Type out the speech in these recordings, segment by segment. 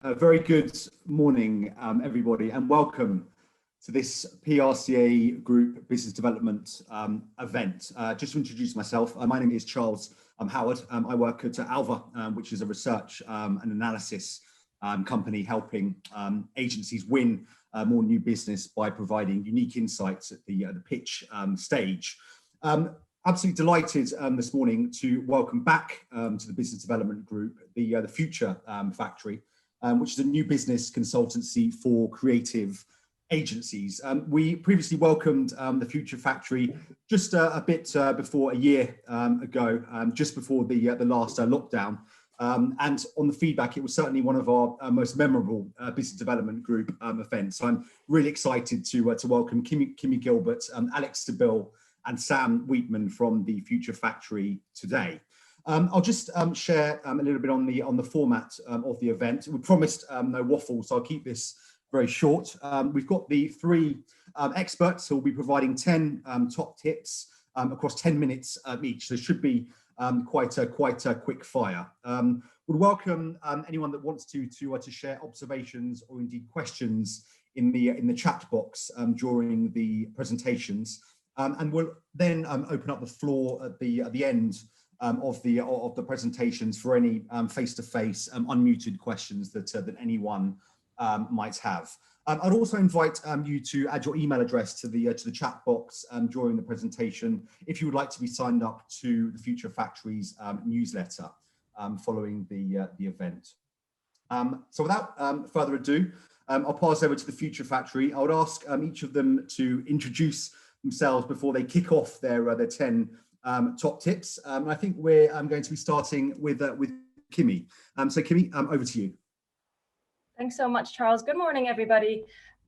A very good morning, everybody, and welcome to this PRCA Group Business Development event. Just to introduce myself, my name is Charles Howard. I work at Alva, which is a research and analysis company helping agencies win more new business by providing unique insights at the pitch stage. Absolutely delighted this morning to welcome back to the Business Development Group the Future Factory, which is a new business consultancy for creative agencies. We previously welcomed the Future Factory just a bit before a year ago, just before the last lockdown. And on the feedback, it was certainly one of our most memorable business development group events. So I'm really excited to welcome Kimmy Gilbert, Alex Sibyl, and Sam Wheatman from the Future Factory today. I'll just share a little bit on the format of the event. We promised no waffle, so I'll keep this very short. We've got the three experts who will be providing 10 top tips across 10 minutes each. There should be quite a quick fire. Would welcome anyone that wants to share observations or indeed questions in the chat box during the presentations. And we'll then open up the floor at the end of the presentations for any face-to-face unmuted questions that anyone might have. I'd also invite you to add your email address to the chat box during the presentation if you would like to be signed up to the Future Factory's newsletter following the event. So without further ado, I'll pass over to the Future Factory. I would ask each of them to introduce themselves before they kick off their 10 top tips. I think we're going to be starting with Kimmy. So Kimmy, over to you. Thanks so much, Charles. Good morning, everybody.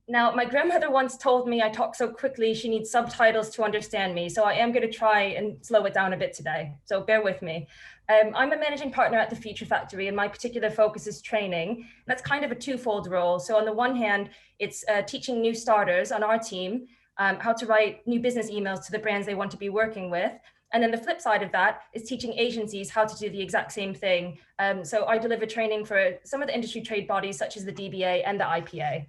Now, my grandmother once told me I talk so quickly, she needs subtitles to understand me. So I am going to try and slow it down a bit today. So bear with me. I'm a managing partner at the Future Factory, and my particular focus is training. That's kind of a twofold role. So on the one hand, it's teaching new starters on our team how to write new business emails to the brands they want to be working with. And then the flip side of that is teaching agencies how to do the exact same thing. So I deliver training for some of the industry trade bodies, such as the DBA and the IPA.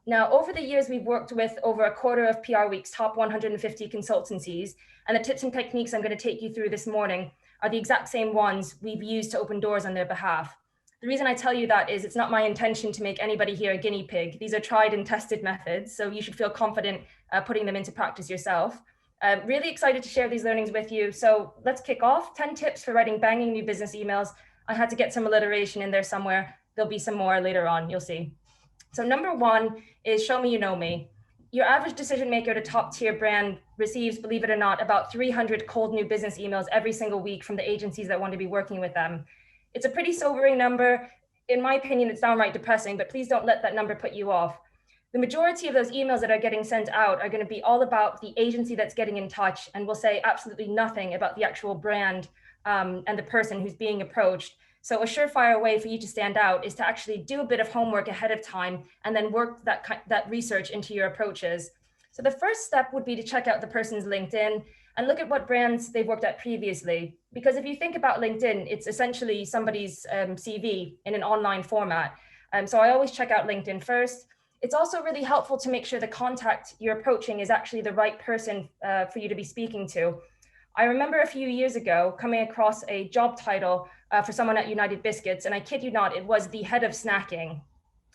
Now, over the years, we've worked with over a quarter of PR Week's top 150 consultancies. And the tips and techniques I'm going to take you through this morning are the exact same ones we've used to open doors on their behalf. The reason I tell you that is it's not my intention to make anybody here a guinea pig. These are tried and tested methods, so you should feel confident putting them into practice yourself. Really excited to share these learnings with you. So let's kick off. 10 tips for writing banging new business emails. I had to get some alliteration in there somewhere. There'll be some more later on, you'll see. So number one is show me you know me. Your average decision maker at a top tier brand receives, believe it or not, about 300 cold new business emails every single week from the agencies that want to be working with them. It's a pretty sobering number. In my opinion, it's downright depressing, but please don't let that number put you off. The majority of those emails that are getting sent out are going to be all about the agency that's getting in touch and will say absolutely nothing about the actual brand and the person who's being approached. So a surefire way for you to stand out is to actually do a bit of homework ahead of time and then work that research into your approaches. So the first step would be to check out the person's LinkedIn and look at what brands they've worked at previously. Because if you think about LinkedIn, it's essentially somebody's CV in an online format. So I always check out LinkedIn first. It's also really helpful to make sure the contact you're approaching is actually the right person for you to be speaking to. I remember a few years ago coming across a job title for someone at United Biscuits, and I kid you not, it was the head of snacking,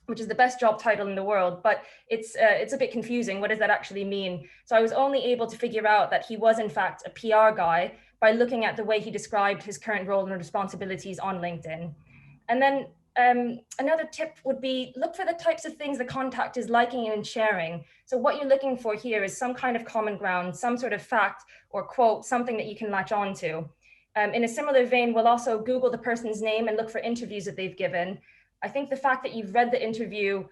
which is the best job title in the world, but it's a bit confusing. What does that actually mean? So I was only able to figure out that he was in fact a PR guy by looking at the way he described his current role and responsibilities on LinkedIn. And then another tip would be look for the types of things the contact is liking and sharing. So what you're looking for here is some kind of common ground, some sort of fact or quote, something that you can latch on to. In a similar vein, we'll also Google the person's name and look for interviews that they've given. I think the fact that you've read the interview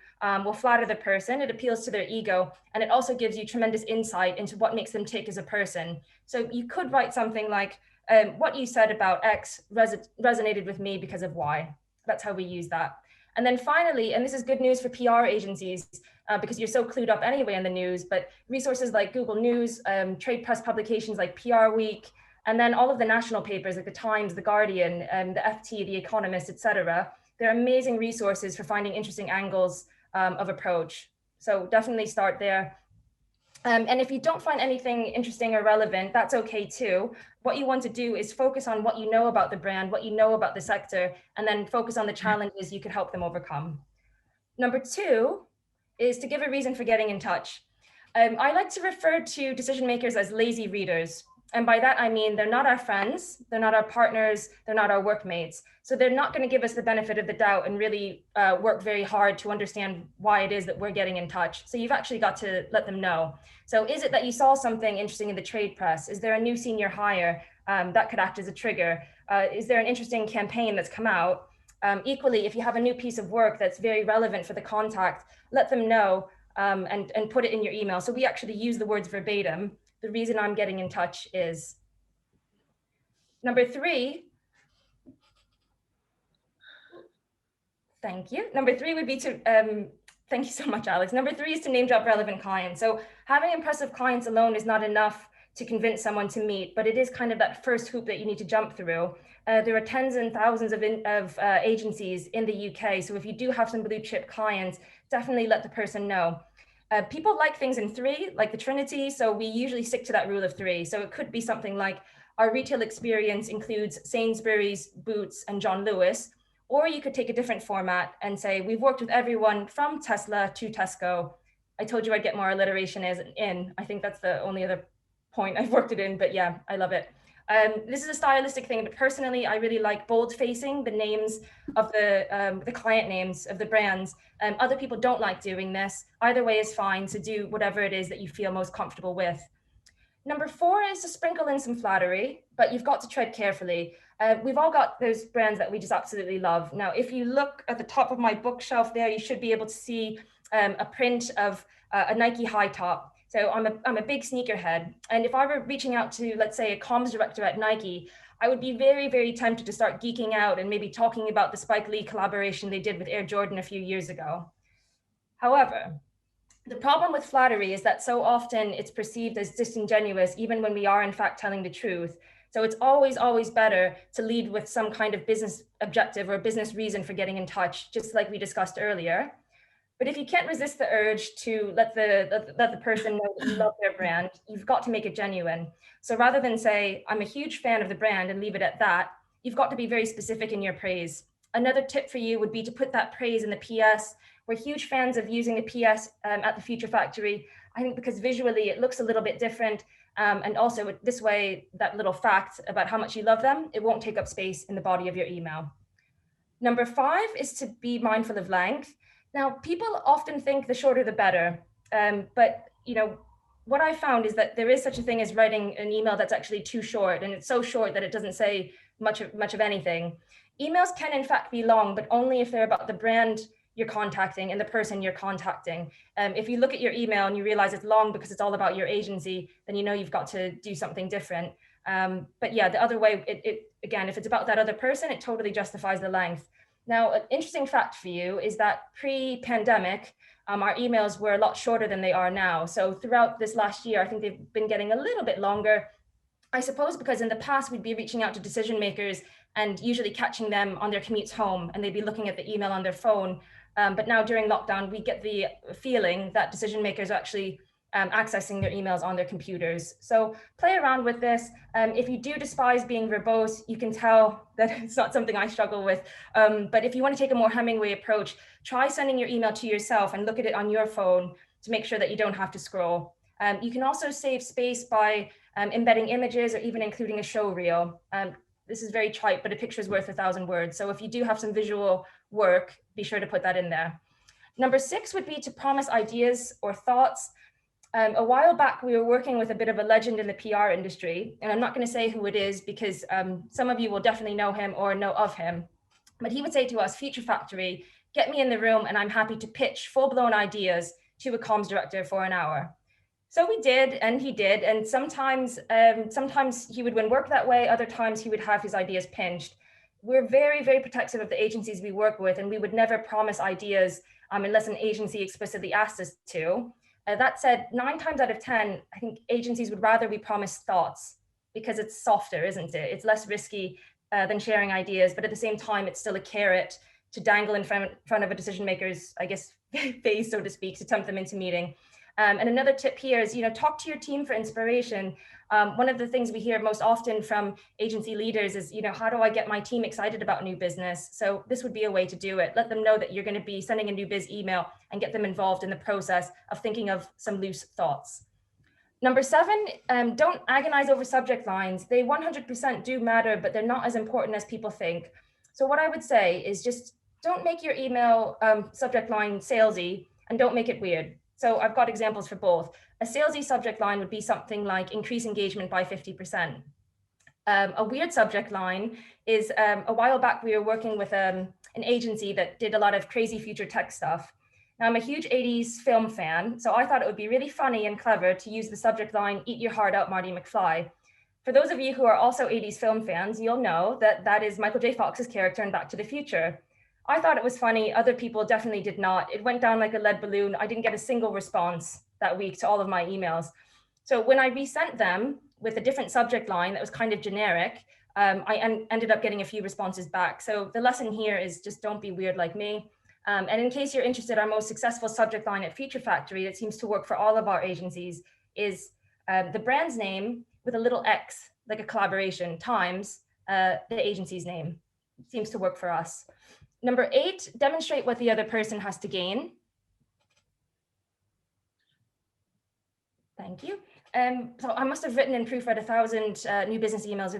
will flatter the person, it appeals to their ego, and it also gives you tremendous insight into what makes them tick as a person. So you could write something like, what you said about X resonated with me because of Y. That's how we use that. And then finally, and this is good news for PR agencies, because you're so clued up anyway in the news, but resources like Google News, trade press publications like PR Week, and then all of the national papers like the Times, the Guardian, the FT, the Economist, etc. They're amazing resources for finding interesting angles of approach. So definitely start there. And if you don't find anything interesting or relevant, that's okay too. What you want to do is focus on what you know about the brand, what you know about the sector, and then focus on the challenges you could help them overcome. Number two is to give a reason for getting in touch. I like to refer to decision makers as lazy readers. And by that, I mean, they're not our friends, they're not our partners, they're not our workmates. So they're not going to give us the benefit of the doubt and really work very hard to understand why it is that we're getting in touch. So you've actually got to let them know. So is it that you saw something interesting in the trade press? Is there a new senior hire that could act as a trigger? Is there an interesting campaign that's come out? Equally, if you have a new piece of work that's very relevant for the contact, let them know and put it in your email. So we actually use the words verbatim. The reason I'm getting in touch is. Number three, thank you. Number three would be to, thank you so much, Alex. Number three is to name drop relevant clients. So having impressive clients alone is not enough to convince someone to meet, but it is kind of that first hoop that you need to jump through. There are tens and thousands of agencies in the UK. So if you do have some blue chip clients, definitely let the person know. People like things in three, like the Trinity. So we usually stick to that rule of three. So it could be something like our retail experience includes Sainsbury's, Boots, and John Lewis. Or you could take a different format and say, we've worked with everyone from Tesla to Tesco. I told you I'd get more alliteration in. I think that's the only other point I've worked it in, but yeah, I love it. This is a stylistic thing, but personally, I really like bold facing the names of the client names of the brands. Other people don't like doing this. Either way is fine, so do whatever it is that you feel most comfortable with. Number four is to sprinkle in some flattery, but you've got to tread carefully. We've all got those brands that we just absolutely love. Now, if you look at the top of my bookshelf there, you should be able to see a print of a Nike high top. So I'm a big sneakerhead. And if I were reaching out to, let's say, a comms director at Nike, I would be very, very tempted to start geeking out and maybe talking about the Spike Lee collaboration they did with Air Jordan a few years ago. However, the problem with flattery is that so often it's perceived as disingenuous, even when we are in fact telling the truth. So it's always, always better to lead with some kind of business objective or business reason for getting in touch, just like we discussed earlier. But if you can't resist the urge to let the person know that you love their brand, you've got to make it genuine. So rather than say, I'm a huge fan of the brand and leave it at that, you've got to be very specific in your praise. Another tip for you would be to put that praise in the PS. We're huge fans of using the PS at the Future Factory. I think because visually it looks a little bit different. And also this way, that little fact about how much you love them, it won't take up space in the body of your email. Number five is to be mindful of length. Now, people often think the shorter the better, but what I found is that there is such a thing as writing an email that's actually too short, and it's so short that it doesn't say much of anything. Emails can in fact be long, but only if they're about the brand you're contacting and the person you're contacting. If you look at your email and you realize it's long because it's all about your agency, then you know you've got to do something different. But yeah, the other way, again, if it's about that other person, it totally justifies the length. Now, an interesting fact for you is that pre-pandemic, our emails were a lot shorter than they are now. So throughout this last year, I think they've been getting a little bit longer. I suppose because in the past, we'd be reaching out to decision makers and usually catching them on their commutes home, and they'd be looking at the email on their phone. But now during lockdown, we get the feeling that decision makers are actually accessing their emails on their computers. So play around with this. If you do despise being verbose, you can tell that it's not something I struggle with. But if you want to take a more Hemingway approach, try sending your email to yourself and look at it on your phone to make sure that you don't have to scroll. You can also save space by embedding images or even including a show reel. This is very trite, but a picture is worth 1,000 words. So if you do have some visual work, be sure to put that in there. Number 6 would be to promise ideas or thoughts. A while back, we were working with a bit of a legend in the PR industry, and I'm not going to say who it is because some of you will definitely know him or know of him. But he would say to us, Future Factory, get me in the room and I'm happy to pitch full-blown ideas to a comms director for an hour. So we did, and he did, and sometimes he would win work that way, other times he would have his ideas pinched. We're very, very protective of the agencies we work with, and we would never promise ideas unless an agency explicitly asked us to. That said, 9 times out of 10, I think agencies would rather we promise thoughts because it's softer, isn't it? It's less risky than sharing ideas, but at the same time, it's still a carrot to dangle in front of a decision maker's, I guess, face, so to speak, to tempt them into meeting. And another tip here is, talk to your team for inspiration. One of the things we hear most often from agency leaders is, how do I get my team excited about new business? So this would be a way to do it. Let them know that you're going to be sending a new biz email and get them involved in the process of thinking of some loose thoughts. Number 7, don't agonize over subject lines. They 100% do matter, but they're not as important as people think. So what I would say is just don't make your email subject line salesy, and don't make it weird. So I've got examples for both. A salesy subject line would be something like increase engagement by 50%. A weird subject line is a while back we were working with an agency that did a lot of crazy future tech stuff. Now I'm a huge 80s film fan, so I thought it would be really funny and clever to use the subject line, "Eat your heart out, Marty McFly." For those of you who are also 80s film fans, you'll know that that is Michael J. Fox's character in Back to the Future. I thought it was funny. Other people definitely did not. It went down like a lead balloon. I didn't get a single response that week to all of my emails. So when I resent them with a different subject line that was kind of generic, I ended up getting a few responses back. So the lesson here is just don't be weird like me. And in case you're interested, our most successful subject line at Feature Factory that seems to work for all of our agencies is the brand's name with a little X, like a collaboration, times the agency's name. It seems to work for us. Number 8, demonstrate what the other person has to gain. Thank you. So I must have written and proofread 1,000 new business emails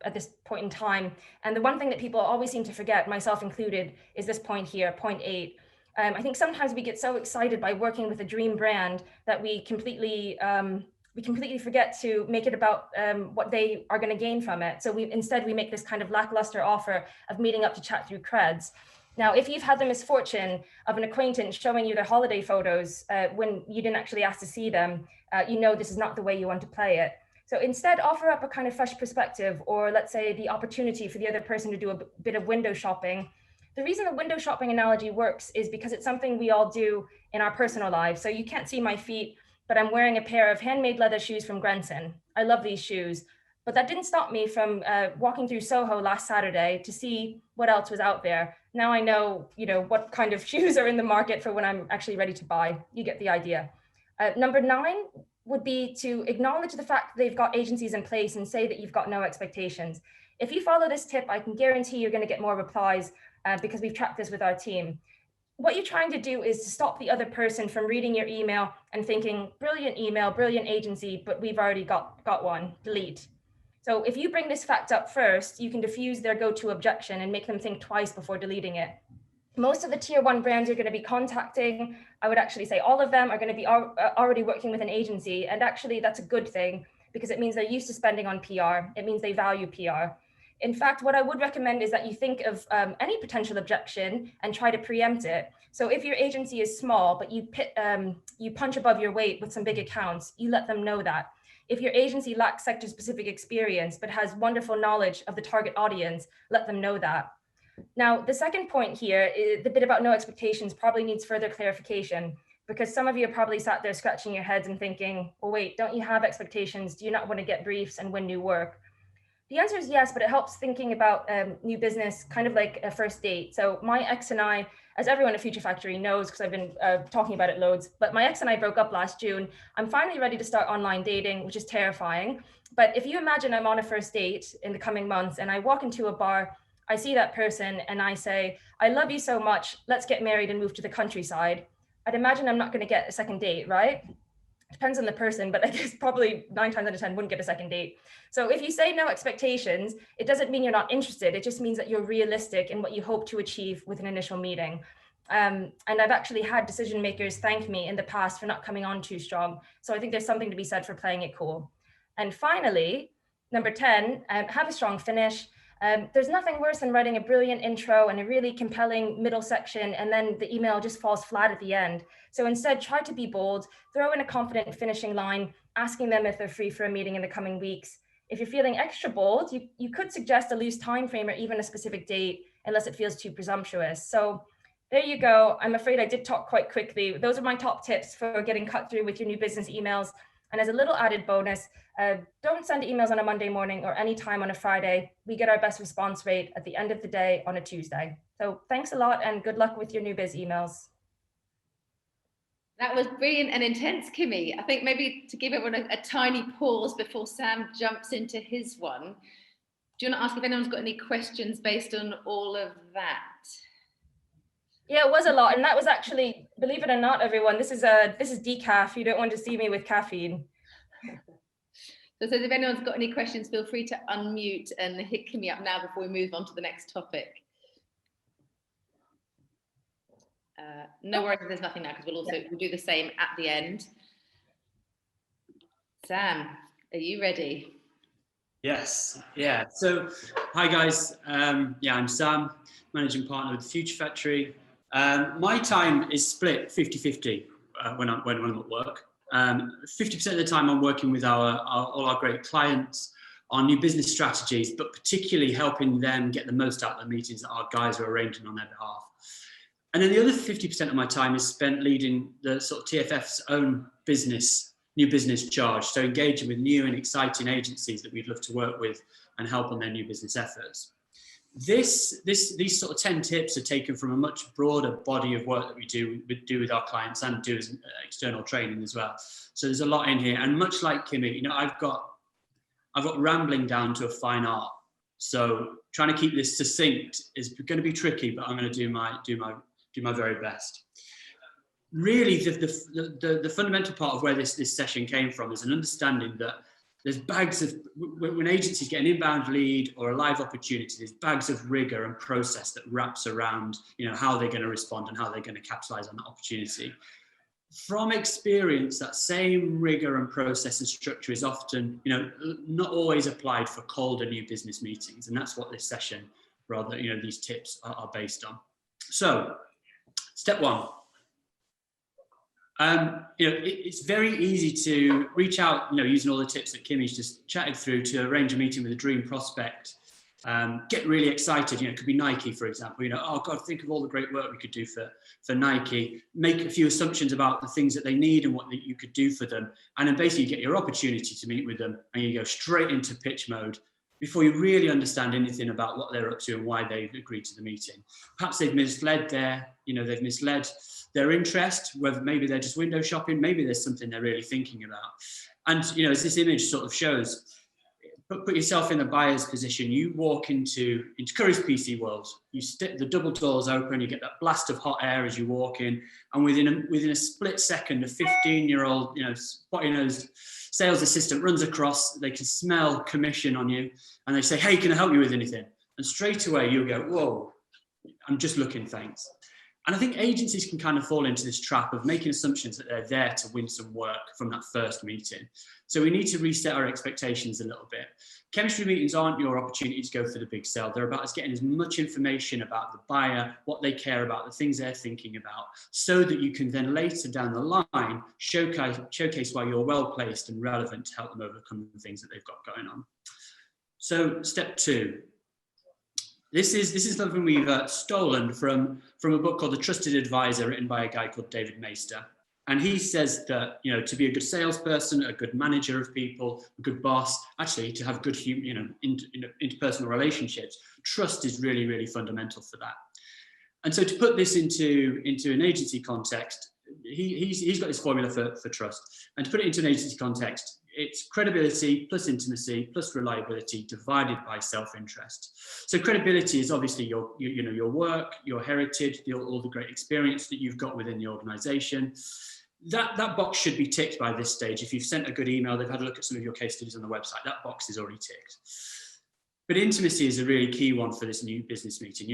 at this point in time. And the one thing that people always seem to forget, myself included, is this point here, point 8. I think sometimes we get so excited by working with a dream brand that we completely forget to make it about what they are going to gain from it. So instead we make this kind of lackluster offer of meeting up to chat through creds. Now, if you've had the misfortune of an acquaintance showing you their holiday photos when you didn't actually ask to see them, you know this is not the way you want to play it. So instead, offer up a kind of fresh perspective, or let's say the opportunity for the other person to do a bit of window shopping. The reason the window shopping analogy works is because it's something we all do in our personal lives. So you can't see my feet, but I'm wearing a pair of handmade leather shoes from Grenson. I love these shoes. But that didn't stop me from walking through Soho last Saturday to see what else was out there. Now I know, what kind of shoes are in the market for when I'm actually ready to buy. You get the idea. Number 9 would be to acknowledge the fact that they've got agencies in place and say that you've got no expectations. If you follow this tip, I can guarantee you're going to get more replies because we've tracked this with our team. What you're trying to do is to stop the other person from reading your email and thinking, brilliant email, brilliant agency, but we've already got one, delete. So if you bring this fact up first, you can diffuse their go-to objection and make them think twice before deleting it. Most of the tier 1 brands you're going to be contacting, I would actually say all of them are going to be already working with an agency. And actually that's a good thing because it means they're used to spending on PR. It means they value PR. In fact, what I would recommend is that you think of any potential objection and try to preempt it. So if your agency is small, but you punch above your weight with some big accounts, you let them know that. If your agency lacks sector-specific experience, but has wonderful knowledge of the target audience, let them know that. Now, the second point here, the bit about no expectations probably needs further clarification because some of you are probably sat there scratching your heads and thinking, well, wait, don't you have expectations? Do you not want to get briefs and win new work? The answer is yes, but it helps thinking about new business kind of like a first date. So my ex and I, as everyone at Future Factory knows, because I've been talking about it loads, but my ex and I broke up last June. I'm finally ready to start online dating, which is terrifying. But if you imagine I'm on a first date in the coming months and I walk into a bar, I see that person and I say, I love you so much, let's get married and move to the countryside. I'd imagine I'm not going to get a second date, right? Depends on the person, but I guess probably 9 times out of 10 wouldn't get a second date. So if you say no expectations, it doesn't mean you're not interested. It just means that you're realistic in what you hope to achieve with an initial meeting. And I've actually had decision makers thank me in the past for not coming on too strong. So I think there's something to be said for playing it cool. And finally, number 10, have a strong finish. There's nothing worse than writing a brilliant intro and a really compelling middle section, and then the email just falls flat at the end. So instead, try to be bold, throw in a confident finishing line, asking them if they're free for a meeting in the coming weeks. If you're feeling extra bold, you could suggest a loose time frame or even a specific date, unless it feels too presumptuous. So there you go. I'm afraid I did talk quite quickly. Those are my top tips for getting cut through with your new business emails. And as a little added bonus, don't send emails on a Monday morning or any time on a Friday. We get our best response rate at the end of the day on a Tuesday. So thanks a lot and good luck with your new biz emails. That was brilliant and intense, Kimmy. I think maybe to give everyone a tiny pause before Sam jumps into his one, do you want to ask if anyone's got any questions based on all of that? Yeah, it was a lot. And that was actually, believe it or not, everyone, this is decaf. You don't want to see me with caffeine. So if anyone's got any questions, feel free to unmute and hit Kimmy up now before we move on to the next topic. No worries if there's nothing now, because we'll do the same at the end. Sam, are you ready? Yes, yeah. So, hi guys. Yeah, I'm Sam, managing partner with the Future Factory. My time is split 50-50 when I'm at work. 50% of the time I'm working with all our great clients on new business strategies, but particularly helping them get the most out of the meetings that our guys are arranging on their behalf. And then the other 50% of my time is spent leading the sort of TFF's own new business charge. So engaging with new and exciting agencies that we'd love to work with and help on their new business efforts. These sort of 10 tips are taken from a much broader body of work that we do with our clients and do as external training as well. So there's a lot in here. And much like Kimmy, I've got rambling down to a fine art. So trying to keep this succinct is going to be tricky, but I'm going to do my very best. Really, the fundamental part of where this session came from is an understanding that there's bags of, when agencies get an inbound lead or a live opportunity, there's bags of rigor and process that wraps around, how they're going to respond and how they're going to capitalize on that opportunity. From experience, that same rigor and process and structure is often, not always applied for colder new business meetings. And that's what this session, rather, these tips are based on. So, step one. It's very easy to reach out, using all the tips that Kimmy's just chatted through, to arrange a meeting with a dream prospect. Get really excited. It could be Nike, for example. Oh God, think of all the great work we could do for Nike. Make a few assumptions about the things that they need and what you could do for them, and then basically get your opportunity to meet with them, and you go straight into pitch mode before you really understand anything about what they're up to and why they've agreed to the meeting. Perhaps they've misled they've misled their interest, whether maybe they're just window shopping, maybe there's something they're really thinking about. And, as this image sort of shows, put yourself in the buyer's position. You walk into Curry's PC world, you stick the double doors open, you get that blast of hot air as you walk in, and within a split second, a 15-year-old, spotty-nosed sales assistant runs across. They can smell commission on you, and they say, "Hey, can I help you with anything?" And straight away you'll go, "Whoa, I'm just looking, thanks." And I think agencies can kind of fall into this trap of making assumptions that they're there to win some work from that first meeting. So we need to reset our expectations a little bit. Chemistry meetings aren't your opportunity to go for the big sell. They're about us getting as much information about the buyer, what they care about, the things they're thinking about, so that you can then later down the line showcase why you're well placed and relevant to help them overcome the things that they've got going on. So step two. This is something we've stolen from a book called The Trusted Advisor, written by a guy called David Maister. And he says that, to be a good salesperson, a good manager of people, a good boss, actually to have good, interpersonal relationships, trust is really, really fundamental for that. And so to put this into an agency context, he's got this formula for trust. And to put it into an agency context, it's credibility plus intimacy plus reliability divided by self-interest. So credibility is obviously your work, your heritage, all the great experience that you've got within the organization. That box should be ticked by this stage. If you've sent a good email, they've had a look at some of your case studies on the website, that box is already ticked. But intimacy is a really key one for this new business meeting.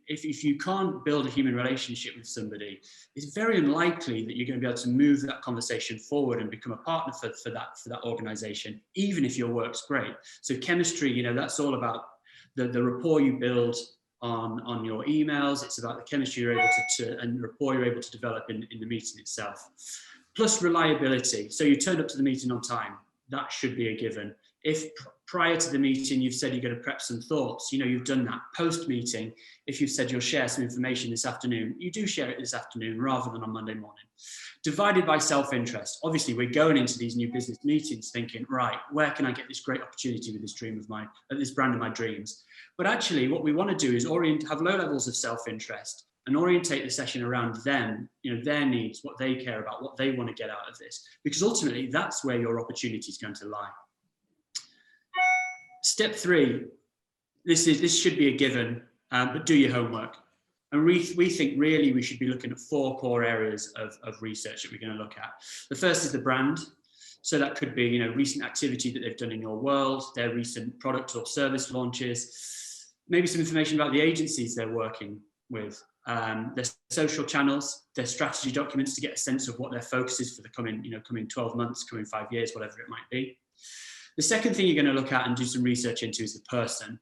If you can't build a human relationship with somebody, it's very unlikely that you're going to be able to move that conversation forward and become a partner for that organization, even if your work's great. So chemistry, that's all about the rapport you build on your emails. It's about the chemistry you're able to and rapport you're able to develop in the meeting itself. Plus reliability. So you turned up to the meeting on time. That should be a given. If prior to the meeting you've said you're going to prep some thoughts, you've done that. Post meeting, if you've said you'll share some information this afternoon, you do share it this afternoon rather than on Monday morning. Divided by self-interest. Obviously, we're going into these new business meetings thinking, right, where can I get this great opportunity with this this brand of my dreams? But actually, what we want to do is have low levels of self-interest and orientate the session around them, their needs, what they care about, what they want to get out of this. Because ultimately, that's where your opportunity is going to lie. Step 3, this should be a given, but do your homework. And we think really we should be looking at 4 core areas of research that we're going to look at. The first is the brand. So that could be, recent activity that they've done in your world, their recent product or service launches, maybe some information about the agencies they're working with, their social channels, their strategy documents to get a sense of what their focus is for the coming 12 months, coming 5 years, whatever it might be. The second thing you're going to look at and do some research into is the person.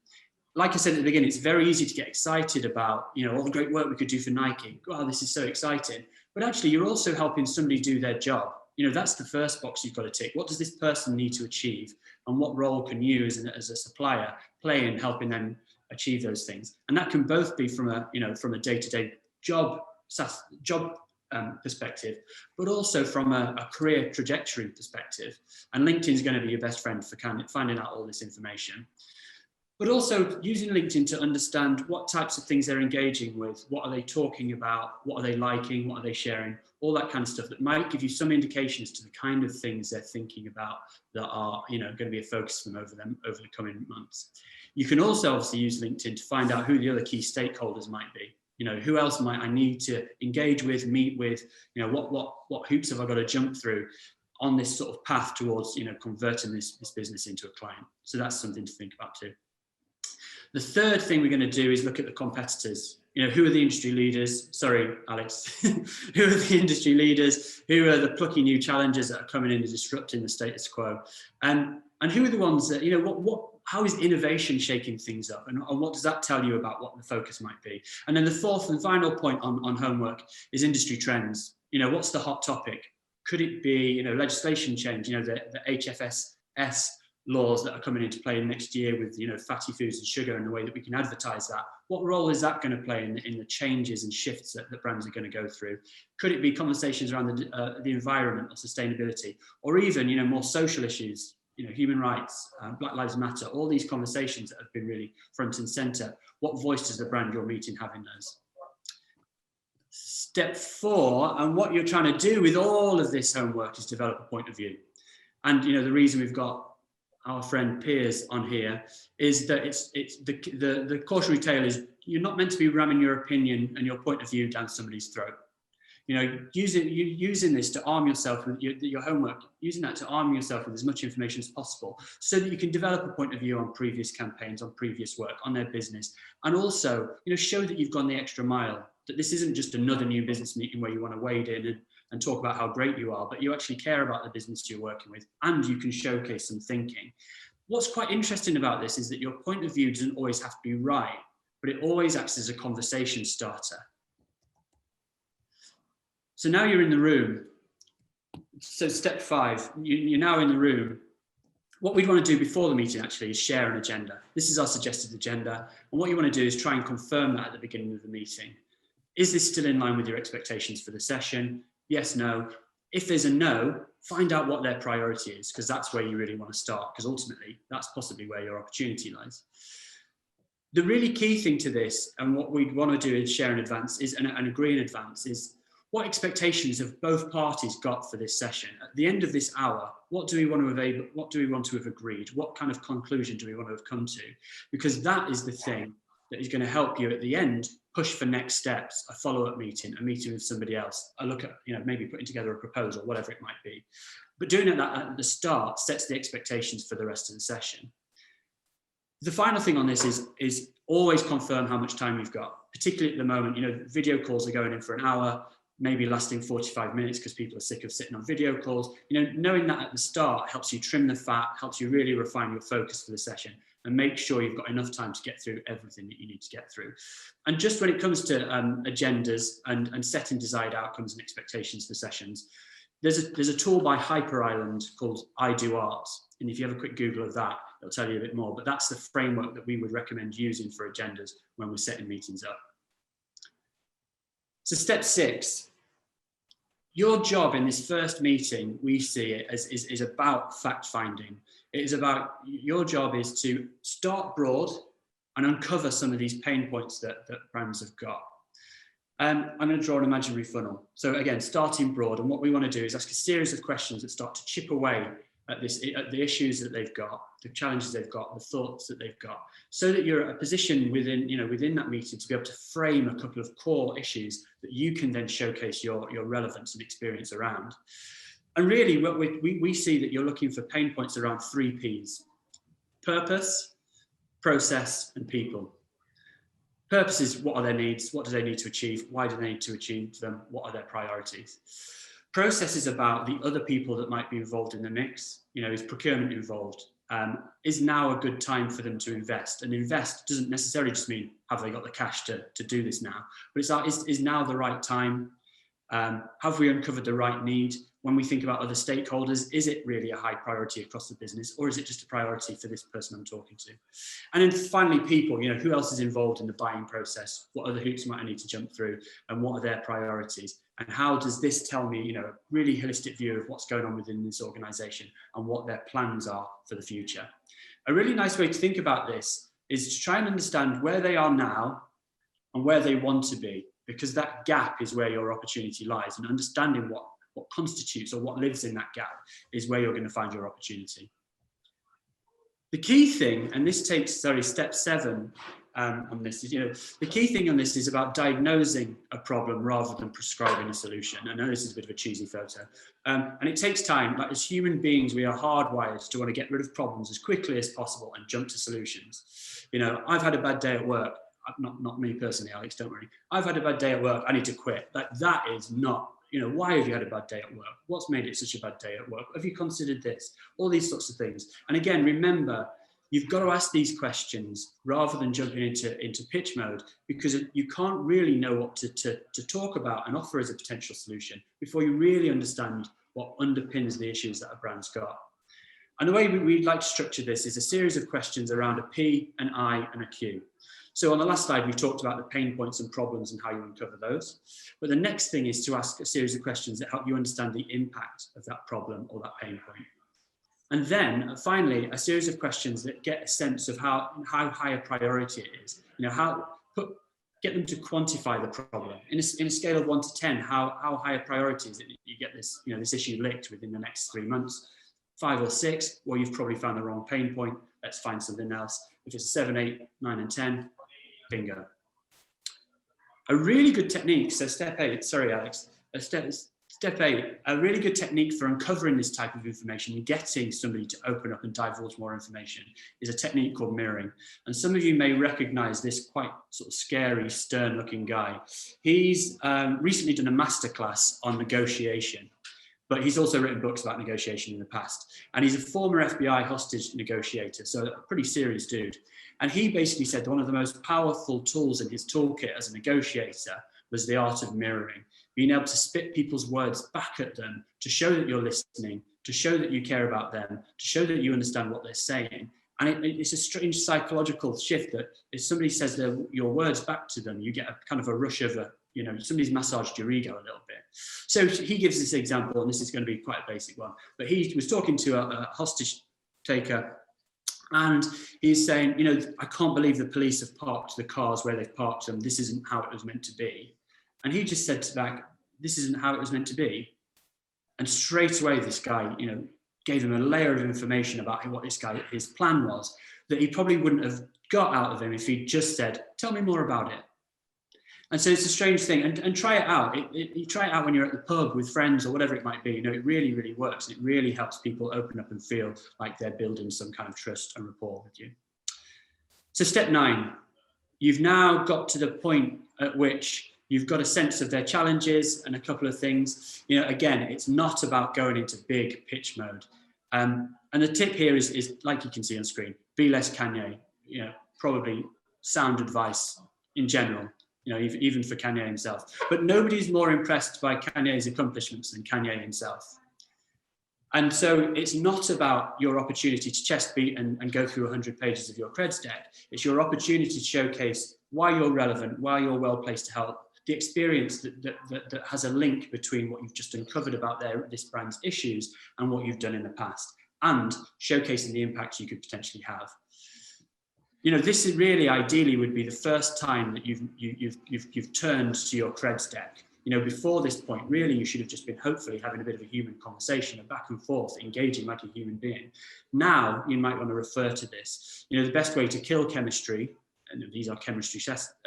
Like I said at the beginning, it's very easy to get excited about, all the great work we could do for Nike. Wow, this is so exciting. But actually, you're also helping somebody do their job. That's the first box you've got to tick. What does this person need to achieve? And what role can you as a supplier play in helping them achieve those things? And that can both be from a day-to-day job perspective, but also from a career trajectory perspective. And LinkedIn is going to be your best friend for finding out all this information. But also using LinkedIn to understand what types of things they're engaging with, what are they talking about, what are they liking, what are they sharing, all that kind of stuff that might give you some indications to the kind of things they're thinking about that are going to be a focus for them over the coming months. You can also obviously use LinkedIn to find out who the other key stakeholders might be. Who else might I need to engage with, meet with, what hoops have I got to jump through on this sort of path towards, converting this business into a client. So that's something to think about too. The third thing we're going to do is look at the competitors. Who are the industry leaders? Sorry, Alex. Who are the industry leaders? Who are the plucky new challengers that are coming in and disrupting the status quo? And who are the ones that, how is innovation shaking things up? And what does that tell you about what the focus might be? And then the fourth and final point on homework is industry trends. What's the hot topic? Could it be, legislation change, the HFSS laws that are coming into play next year with, fatty foods and sugar and the way that we can advertise that? What role is that going to play in the changes and shifts that brands are going to go through? Could it be conversations around the environment or sustainability, or even, more social issues? Human rights, Black Lives Matter, all these conversations that have been really front and center. What voice does the brand you're meeting have in those? Step 4, and what you're trying to do with all of this homework is develop a point of view. And the reason we've got our friend Piers on here is that it's the cautionary tale is you're not meant to be ramming your opinion and your point of view down somebody's throat. Using this to arm yourself with your homework, using that to arm yourself with as much information as possible so that you can develop a point of view on previous campaigns, on previous work, on their business. And also, show that you've gone the extra mile, that this isn't just another new business meeting where you want to wade in and talk about how great you are, but you actually care about the business you're working with and you can showcase some thinking. What's quite interesting about this is that your point of view doesn't always have to be right, but it always acts as a conversation starter. So now you're in the room. So step 5, you're now in the room. What we'd want to do before the meeting actually is share an agenda. This is our suggested agenda. And what you want to do is try and confirm that at the beginning of the meeting. Is this still in line with your expectations for the session? Yes, no. If there's a no, find out what their priority is, because that's where you really want to start, because ultimately that's possibly where your opportunity lies. The really key thing to this, and what we'd want to do is share in advance is, and agree in advance, is what expectations have both parties got for this session? At the end of this hour, what do we want to have agreed? What kind of conclusion do we want to have come to? Because that is the thing that is going to help you at the end push for next steps, a follow-up meeting, a meeting with somebody else, a look at, maybe putting together a proposal, whatever it might be. But doing that at the start sets the expectations for the rest of the session. The final thing on this is always confirm how much time you've got, particularly at the moment. Video calls are going in for an hour, maybe lasting 45 minutes because people are sick of sitting on video calls. Knowing that at the start helps you trim the fat, helps you really refine your focus for the session and make sure you've got enough time to get through everything that you need to get through. And just when it comes to agendas and setting desired outcomes and expectations for sessions, there's a tool by Hyper Island called I Do Art. And if you have a quick Google of that, it'll tell you a bit more. But that's the framework that we would recommend using for agendas when we're setting meetings up. So step 6, your job in this first meeting, we see it as is about fact finding. It is about, your job is to start broad and uncover some of these pain points that brands have got. I'm going to draw an imaginary funnel. So again, starting broad, and what we want to do is ask a series of questions that start to chip away at the issues that they've got, the challenges they've got, the thoughts that they've got, so that you're at a position within that meeting to be able to frame a couple of core issues that you can then showcase your relevance and experience around. And really, what we see that you're looking for pain points around 3 Ps: purpose, process, and people. Purpose is, what are their needs? What do they need to achieve? Why do they need to achieve them? What are their priorities? Process is about the other people that might be involved in the mix. Is procurement involved? Is now a good time for them to invest? And invest doesn't necessarily just mean, have they got the cash to do this now? But is now the right time? Have we uncovered the right need? When we think about other stakeholders, is it really a high priority across the business, or is it just a priority for this person I'm talking to? And then finally, people, who else is involved in the buying process? What other hoops might I need to jump through, and what are their priorities? And how does this tell me, a really holistic view of what's going on within this organization and what their plans are for the future? A really nice way to think about this is to try and understand where they are now and where they want to be, because that gap is where your opportunity lies, and understanding what constitutes or what lives in that gap is where you're going to find your opportunity. The key thing, and this takes, step 7 on this, is, the key thing on this is about diagnosing a problem rather than prescribing a solution. I know this is a bit of a cheesy photo, and it takes time. But as human beings, we are hardwired to want to get rid of problems as quickly as possible and jump to solutions. I've had a bad day at work. Not me personally, Alex, don't worry. I've had a bad day at work. I need to quit. That is not, why have you had a bad day at work? What's made it such a bad day at work? Have you considered this? All these sorts of things. And again, remember, you've got to ask these questions rather than jumping into pitch mode, because you can't really know what to talk about and offer as a potential solution before you really understand what underpins the issues that a brand's got. And the way we'd like to structure this is a series of questions around a P, an I, and a Q. So on the last slide, we talked about the pain points and problems and how you uncover those. But the next thing is to ask a series of questions that help you understand the impact of that problem or that pain point. And then finally, a series of questions that get a sense of how high a priority it is. Get them to quantify the problem in a scale of 1 to 10. How high a priority is it that you get this, this issue licked within the next 3 months? 5 or 6, well, you've probably found the wrong pain point. Let's find something else. If it's 7, 8, 9, and 10, bingo. A really good technique. So step 8. Sorry, Alex. Step 8, a really good technique for uncovering this type of information and getting somebody to open up and divulge more information is a technique called mirroring. And some of you may recognize this quite sort of scary, stern looking guy. He's recently done a masterclass on negotiation, but he's also written books about negotiation in the past. And he's a former FBI hostage negotiator, so a pretty serious dude. And he basically said that one of the most powerful tools in his toolkit as a negotiator was the art of mirroring. Being able to spit people's words back at them to show that you're listening, to show that you care about them, to show that you understand what they're saying. And it's a strange psychological shift that if somebody says your words back to them, you get a kind of a rush of somebody's massaged your ego a little bit. So he gives this example, and this is going to be quite a basic one, but he was talking to a hostage taker, and he's saying, I can't believe the police have parked the cars where they've parked them. This isn't how it was meant to be. And he just said back, this isn't how it was meant to be. And straight away, this guy, gave him a layer of information about what his plan was that he probably wouldn't have got out of him if he'd just said, tell me more about it. And so it's a strange thing, and try it out. You try it out when you're at the pub with friends or whatever it might be. It really, really works. And it really helps people open up and feel like they're building some kind of trust and rapport with you. So step 9, you've now got to the point at which you've got a sense of their challenges and a couple of things. Again, it's not about going into big pitch mode. And the tip here is like you can see on screen, be less Kanye. Probably sound advice in general, even for Kanye himself. But nobody's more impressed by Kanye's accomplishments than Kanye himself. And so it's not about your opportunity to chest beat and go through 100 pages of your creds deck. It's your opportunity to showcase why you're relevant, why you're well placed to help, the experience that has a link between what you've just uncovered about this brand's issues and what you've done in the past, and showcasing the impact you could potentially have. You know, this is really ideally would be the first time that you've turned to your creds deck. You know, before this point, really, you should have just been hopefully having a bit of a human conversation, a back and forth, engaging like a human being. Now, you might want to refer to this. You know, the best way to kill chemistry, and these are chemistry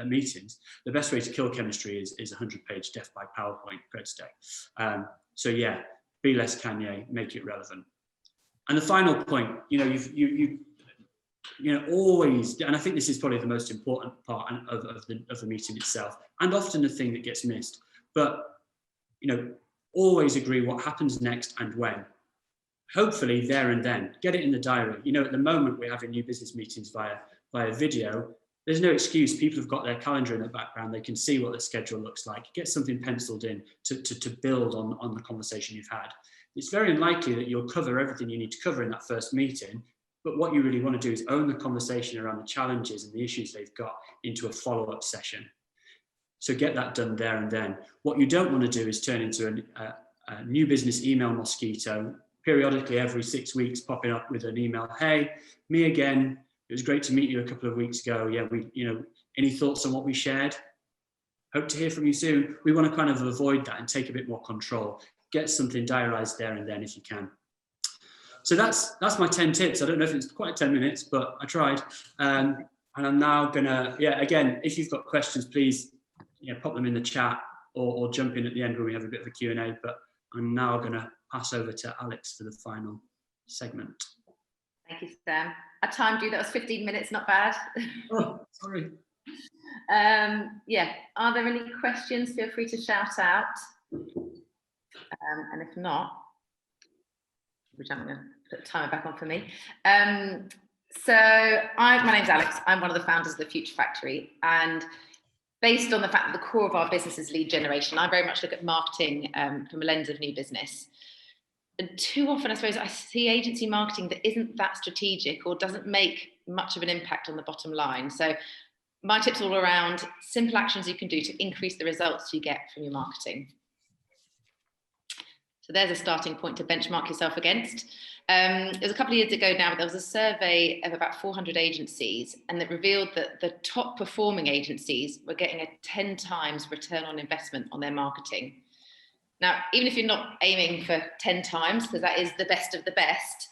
meetings, the best way to kill chemistry is 100-page death by PowerPoint creds deck. So yeah, be less Kanye, make it relevant. And the final point, you know, you know, always, and I think this is probably the most important part of the meeting itself, and often the thing that gets missed, but, you know, always agree what happens next and when. Hopefully there and then, get it in the diary. You know, at the moment we're having new business meetings via video. There's no excuse. People have got their calendar in the background. They can see what the schedule looks like. Get something penciled in to build on the conversation you've had. It's very unlikely that you'll cover everything you need to cover in that first meeting, but what you really want to do is own the conversation around the challenges and the issues they've got into a follow-up session. So get that done there and then. What you don't want to do is turn into a new business email mosquito, periodically every 6 weeks popping up with an email. Hey, me again. It was great to meet you a couple of weeks ago. Yeah, any thoughts on what we shared? Hope to hear from you soon. We want to kind of avoid that and take a bit more control. Get something diarised there and then if you can. So that's my 10 tips. I don't know if it's quite 10 minutes, but I tried. And I'm now gonna, again, if you've got questions, please pop them in the chat or jump in at the end when we have a bit of a Q&A. But I'm now gonna pass over to Alex for the final segment. Thank you, Sam. I timed you, that was 15 minutes, not bad. Oh, sorry. Are there any questions? Feel free to shout out. And if not, which I'm going to put the timer back on for me. My name's Alex. I'm one of the founders of the Future Factory. And based on the fact that the core of our business is lead generation, I very much look at marketing from a lens of new business. And too often, I suppose, I see agency marketing that isn't that strategic or doesn't make much of an impact on the bottom line. So my tips all around simple actions you can do to increase the results you get from your marketing. So there's a starting point to benchmark yourself against. It was a couple of years ago now, but there was a survey of about 400 agencies, and it revealed that the top performing agencies were getting a 10 times return on investment on their marketing. Now, even if you're not aiming for 10 times, because that is the best of the best,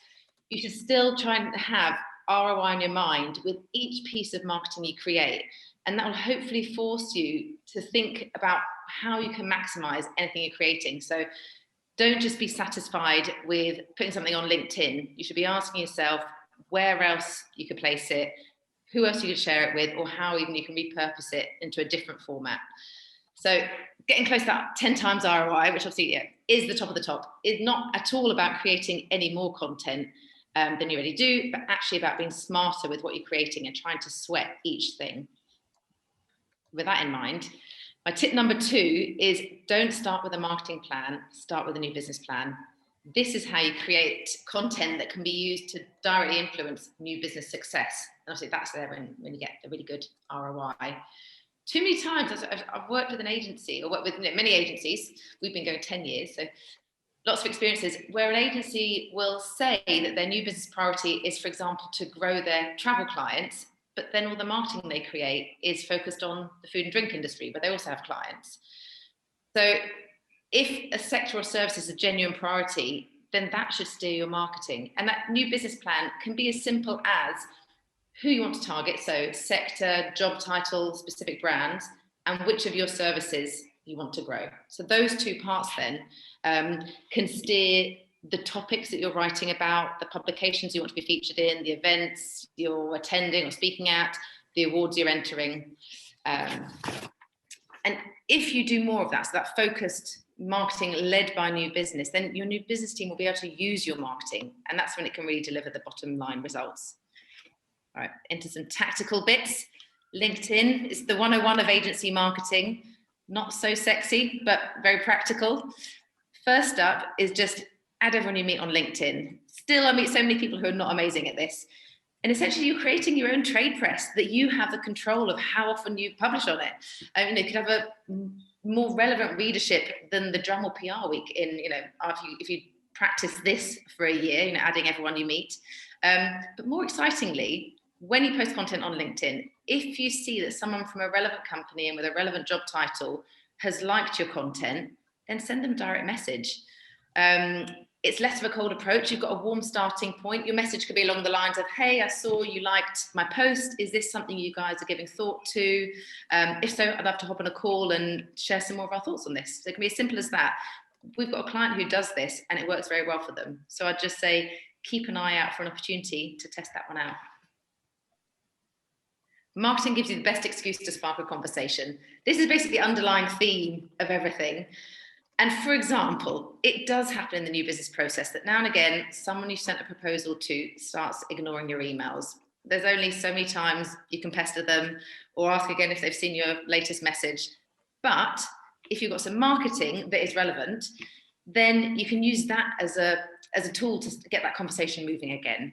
you should still try and have ROI in your mind with each piece of marketing you create. And that will hopefully force you to think about how you can maximize anything you're creating. So don't just be satisfied with putting something on LinkedIn. You should be asking yourself where else you could place it, who else you could share it with, or how even you can repurpose it into a different format. So getting close to that 10 times ROI, which obviously is the top of the top, is not at all about creating any more content than you already do, but actually about being smarter with what you're creating and trying to sweat each thing. With that in mind, my tip number 2 is don't start with a marketing plan, start with a new business plan. This is how you create content that can be used to directly influence new business success. And obviously that's there when you get a really good ROI. Too many times I've worked with an agency or worked with many agencies. We've been going 10 years, so lots of experiences where an agency will say that their new business priority is, for example, to grow their travel clients, but then all the marketing they create is focused on the food and drink industry, but they also have clients. So if a sector or service is a genuine priority, then that should steer your marketing. And that new business plan can be as simple as who you want to target, so sector, job title, specific brands, and which of your services you want to grow. So those 2 parts then can steer the topics that you're writing about, the publications you want to be featured in, the events you're attending or speaking at, the awards you're entering. And if you do more of that, so that focused marketing led by new business, then your new business team will be able to use your marketing, and that's when it can really deliver the bottom line results. All right, into some tactical bits. LinkedIn is the 101 of agency marketing. Not so sexy, but very practical. First up is just add everyone you meet on LinkedIn. Still, I meet so many people who are not amazing at this. And essentially, you're creating your own trade press that you have the control of how often you publish on it. You could have a more relevant readership than the Drummer PR week in, if you practice this for a year, adding everyone you meet. But more excitingly, when you post content on LinkedIn, if you see that someone from a relevant company and with a relevant job title has liked your content, then send them a direct message. It's less of a cold approach. You've got a warm starting point. Your message could be along the lines of, hey, I saw you liked my post. Is this something you guys are giving thought to? If so, I'd love to hop on a call and share some more of our thoughts on this. So it can be as simple as that. We've got a client who does this and it works very well for them. So I'd just say, keep an eye out for an opportunity to test that one out. Marketing gives you the best excuse to spark a conversation. This is basically the underlying theme of everything. And for example, it does happen in the new business process that now and again, someone you sent a proposal to starts ignoring your emails. There's only so many times you can pester them or ask again if they've seen your latest message. But if you've got some marketing that is relevant, then you can use that as a tool to get that conversation moving again.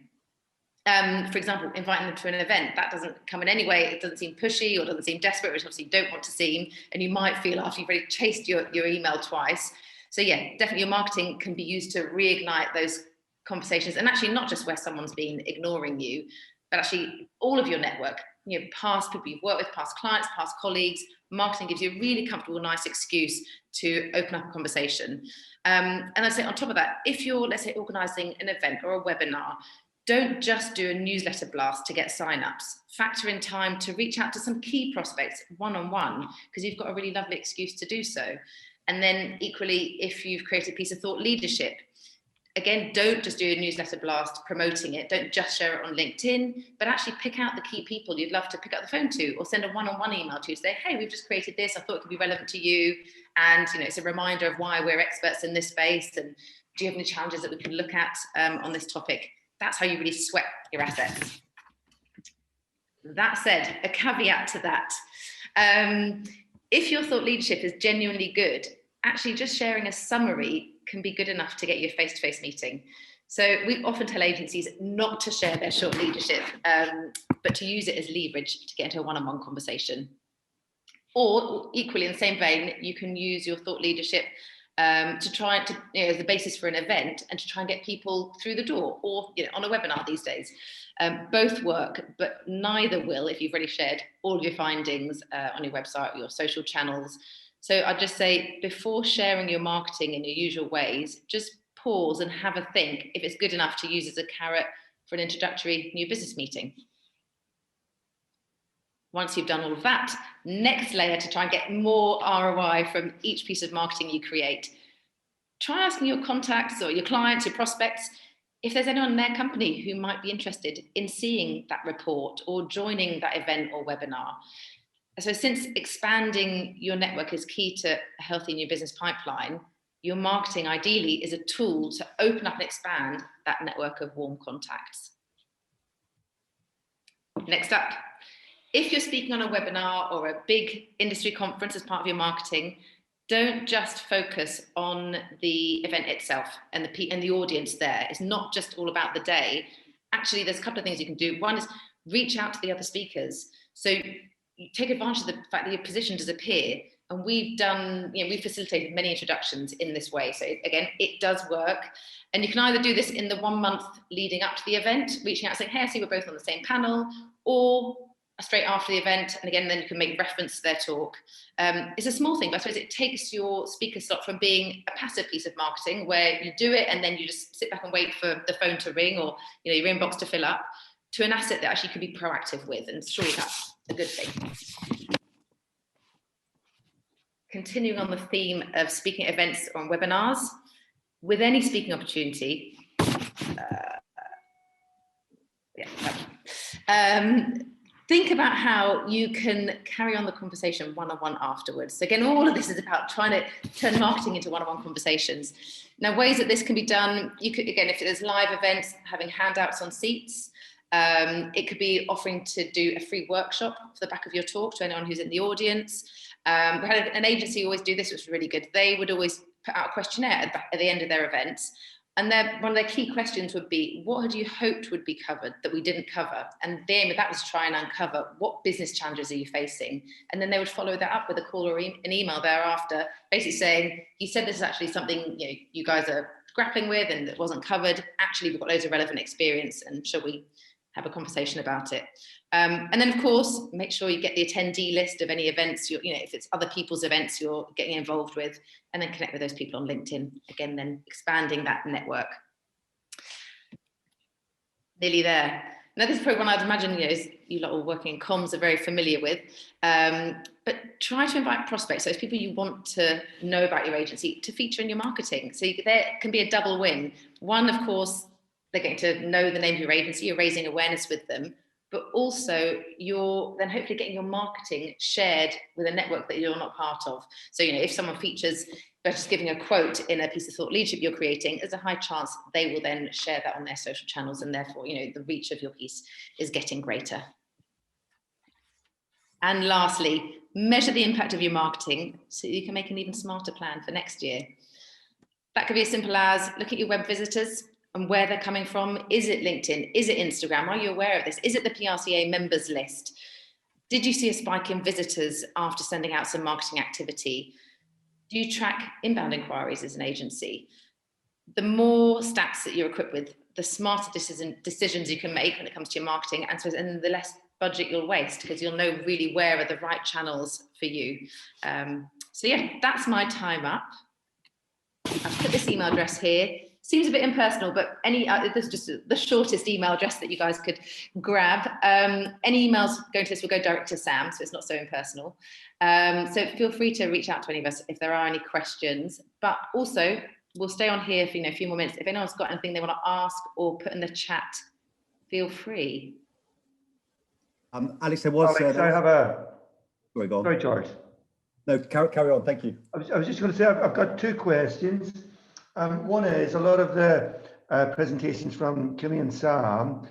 For example, inviting them to an event, that doesn't come in any way, it doesn't seem pushy or doesn't seem desperate, which obviously you don't want to seem, and you might feel after you've already chased your email twice. So yeah, definitely your marketing can be used to reignite those conversations, and actually not just where someone's been ignoring you, but actually all of your network, past people you've worked with, past clients, past colleagues. Marketing gives you a really comfortable, nice excuse to open up a conversation. And I'd say on top of that, if you're, let's say, organising an event or a webinar, don't just do a newsletter blast to get signups. Factor in time to reach out to some key prospects one-on-one, because you've got a really lovely excuse to do so. And then equally, if you've created a piece of thought leadership, again, don't just do a newsletter blast promoting it. Don't just share it on LinkedIn, but actually pick out the key people you'd love to pick up the phone to, or send a one-on-one email to say, hey, we've just created this. I thought it could be relevant to you. And it's a reminder of why we're experts in this space. And do you have any challenges that we can look at on this topic? That's how you really sweat your assets. That said, a caveat to that. If your thought leadership is genuinely good, actually just sharing a summary can be good enough to get you a face-to-face meeting. So we often tell agencies not to share their short leadership, but to use it as leverage to get into a one-on-one conversation. Or equally in the same vein, you can use your thought leadership to try to, as the basis for an event and to try and get people through the door, or on a webinar these days. Both work, but neither will if you've already shared all of your findings on your website or your social channels. So I'd just say, before sharing your marketing in your usual ways, just pause and have a think if it's good enough to use as a carrot for an introductory new business meeting. Once you've done all of that, next layer to try and get more ROI from each piece of marketing you create. Try asking your contacts or your clients, your prospects, if there's anyone in their company who might be interested in seeing that report or joining that event or webinar. So since expanding your network is key to a healthy new business pipeline, your marketing ideally is a tool to open up and expand that network of warm contacts. Next up, if you're speaking on a webinar or a big industry conference as part of your marketing, don't just focus on the event itself and the audience there. It's not just all about the day. Actually, there's a couple of things you can do. One is reach out to the other speakers. So you take advantage of the fact that you're positioned as a peer, and we've facilitated many introductions in this way. So again, it does work. And you can either do this in the 1 month leading up to the event, reaching out saying, hey, I see we're both on the same panel, or straight after the event, and again, then you can make reference to their talk. It's a small thing, but I suppose it takes your speaker slot from being a passive piece of marketing where you do it and then you just sit back and wait for the phone to ring or your inbox to fill up, to an asset that actually you can be proactive with, and surely that's a good thing. Continuing on the theme of speaking at events or on webinars, with any speaking opportunity, think about how you can carry on the conversation one-on-one afterwards. So again, all of this is about trying to turn marketing into one-on-one conversations. Now, ways that this can be done, you could, again, if there's live events, having handouts on seats. It could be offering to do a free workshop for the back of your talk to anyone who's in the audience. We had an agency always do this, which was really good. They would always put out a questionnaire at the end of their events, And one of their key questions would be, what had you hoped would be covered that we didn't cover? And the aim of that was to try and uncover what business challenges are you facing? And then they would follow that up with a call or an email thereafter, basically saying, you said this is actually something you guys are grappling with and that wasn't covered. Actually, we've got loads of relevant experience, and shall we have a conversation about it? And then, of course, make sure you get the attendee list of any events, if it's other people's events you're getting involved with, and then connect with those people on LinkedIn. Again, then expanding that network. Nearly there. Now, this is probably one I'd imagine you lot all working in comms are very familiar with, but try to invite prospects, those people you want to know about your agency, to feature in your marketing. So there can be a double win. One, of course, they're getting to know the name of your agency, you're raising awareness with them, but also you're then hopefully getting your marketing shared with a network that you're not part of. So, if someone features just giving a quote in a piece of thought leadership you're creating, there's a high chance they will then share that on their social channels, and therefore, the reach of your piece is getting greater. And lastly, measure the impact of your marketing so you can make an even smarter plan for next year. That could be as simple as look at your web visitors and where they're coming from. Is it LinkedIn? Is it Instagram? Are you aware of this? Is it the PRCA members list? Did you see a spike in visitors after sending out some marketing activity? Do you track inbound inquiries as an agency? The more stats that you're equipped with, the smarter decisions you can make when it comes to your marketing, and the less budget you'll waste, because you'll know really where are the right channels for you. So yeah, that's my time up. I've put this email address here. Seems a bit impersonal, but this is just the shortest email address that you guys could grab. Any emails going to this will go direct to Sam, so it's not so impersonal. So feel free to reach out to any of us if there are any questions. But also, we'll stay on here for a few more minutes. If anyone's got anything they want to ask or put in the chat, feel free. Alex, there was. Alex, I have a. Sorry, go on. Sorry, George. No, carry on. Thank you. I was just going to say I've got two questions. One is a lot of the presentations from Kimmy and Sam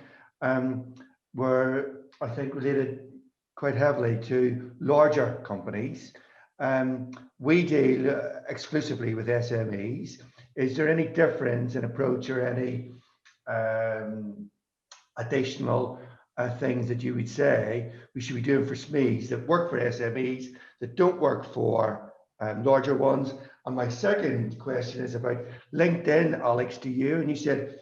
were, I think, related quite heavily to larger companies. We deal exclusively with SMEs. Is there any difference in approach or any additional things that you would say we should be doing for SMEs that work for SMEs that don't work for larger ones? And my second question is about LinkedIn, Alex, to you. And you said,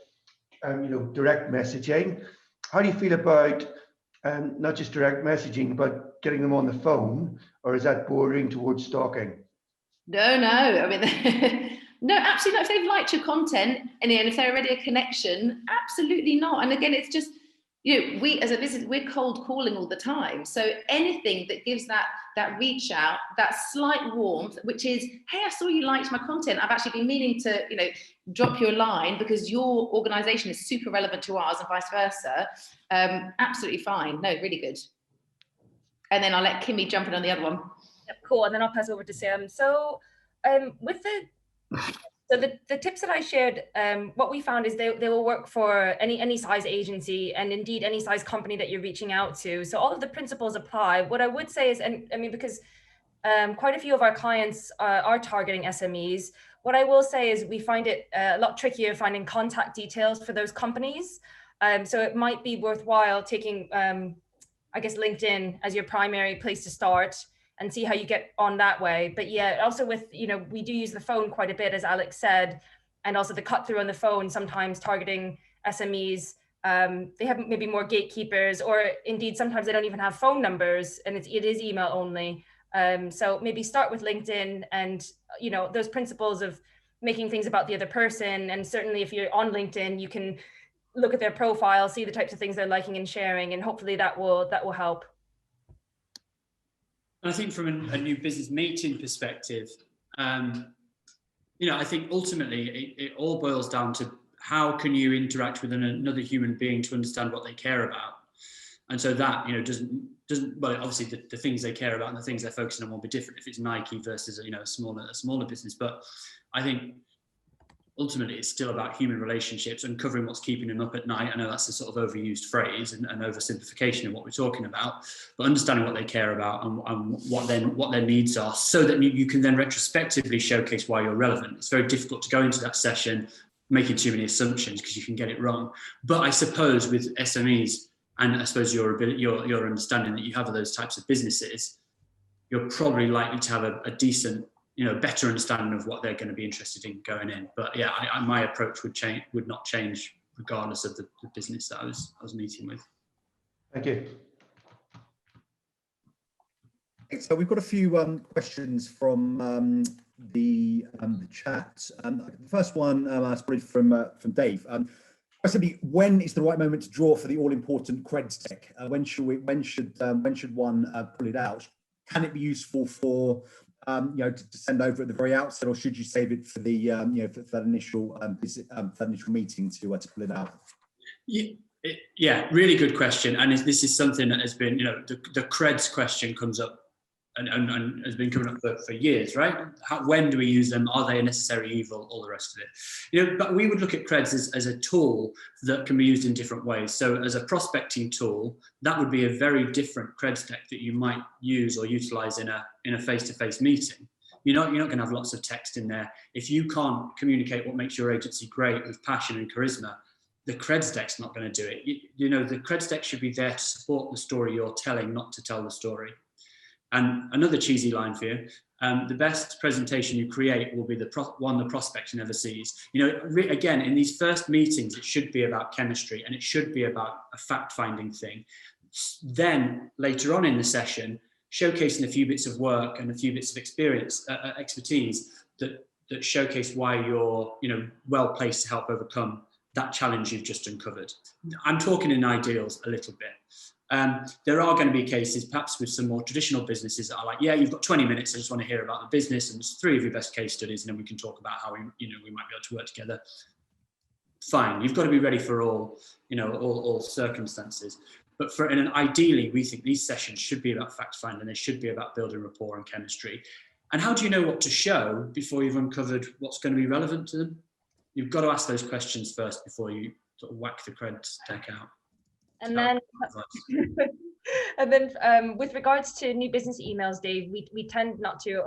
direct messaging. How do you feel about not just direct messaging, but getting them on the phone? Or is that bordering towards stalking? No. I mean, no, absolutely not. If they've liked your content and if they're already a connection, absolutely not. And again, it's just, we as a business, we're cold calling all the time. So anything that gives that reach out, that slight warmth, which is, hey, I saw you liked my content. I've actually been meaning to, drop you a line because your organization is super relevant to ours and vice versa. Absolutely fine. No, really good. And then I'll let Kimmy jump in on the other one. Yep, cool. And then I'll pass over to Sam. So with the tips that I shared, what we found is they will work for any size agency and indeed any size company that you're reaching out to. So all of the principles apply. What I would say is, and I mean, because quite a few of our clients are targeting SMEs, what I will say is we find it a lot trickier finding contact details for those companies. So it might be worthwhile taking, I guess, LinkedIn as your primary place to start and see how you get on that way. But yeah, also with, we do use the phone quite a bit, as Alex said, and also the cut through on the phone, sometimes targeting SMEs. They have maybe more gatekeepers, or indeed, sometimes they don't even have phone numbers and it is email only. So maybe start with LinkedIn and, those principles of making things about the other person. And certainly if you're on LinkedIn, you can look at their profile, see the types of things they're liking and sharing, and hopefully that will help. I think from a new business meeting perspective, I think ultimately it all boils down to how can you interact with another human being to understand what they care about. And so that, doesn't well, obviously the things they care about and the things they're focusing on will be different if it's Nike versus, a smaller business. But I think ultimately it's still about human relationships, uncovering what's keeping them up at night. I know that's a sort of overused phrase and oversimplification of what we're talking about, but understanding what they care about and what their needs are, so that you can then retrospectively showcase why you're relevant. It's very difficult to go into that session making too many assumptions because you can get it wrong. But I suppose with SMEs, and I suppose your understanding that you have of those types of businesses, you're probably likely to have a decent, better understanding of what they're going to be interested in going in. But yeah, my approach would not change regardless of the business that I was meeting with. Thank you. So we've got a few questions from the chat. The first one is probably from Dave. Basically, when is the right moment to draw for the all-important creds deck? When should one pull it out? Can it be useful for to send over at the very outset, or should you save it for the for that initial meeting to pull it out? Yeah, really good question, and this is something that has been, the creds question comes up and has been coming up for years, right? When do we use them? Are they a necessary evil? All the rest of it. But we would look at creds as a tool that can be used in different ways. So as a prospecting tool, that would be a very different creds deck that you might use or utilize in a face-to-face meeting. You're not going to have lots of text in there. If you can't communicate what makes your agency great with passion and charisma, the creds deck's not going to do it. The creds deck should be there to support the story you're telling, not to tell the story. And another cheesy line for you, the best presentation you create will be the one the prospect never sees. Again, in these first meetings, it should be about chemistry and it should be about a fact-finding thing. Then later on in the session, showcasing a few bits of work and a few bits of expertise that showcase why you're well placed to help overcome that challenge you've just uncovered. I'm talking in ideals a little bit. There are going to be cases, perhaps with some more traditional businesses, that are like, yeah, you've got 20 minutes, I just want to hear about the business, and it's 3 of your best case studies, and then we can talk about how we might be able to work together. Fine, you've got to be ready for all circumstances. But ideally, we think these sessions should be about fact finding, they should be about building rapport and chemistry. And how do you know what to show before you've uncovered what's going to be relevant to them? You've got to ask those questions first before you sort of whack the creds deck out. And then, with regards to new business emails, Dave, we tend not to,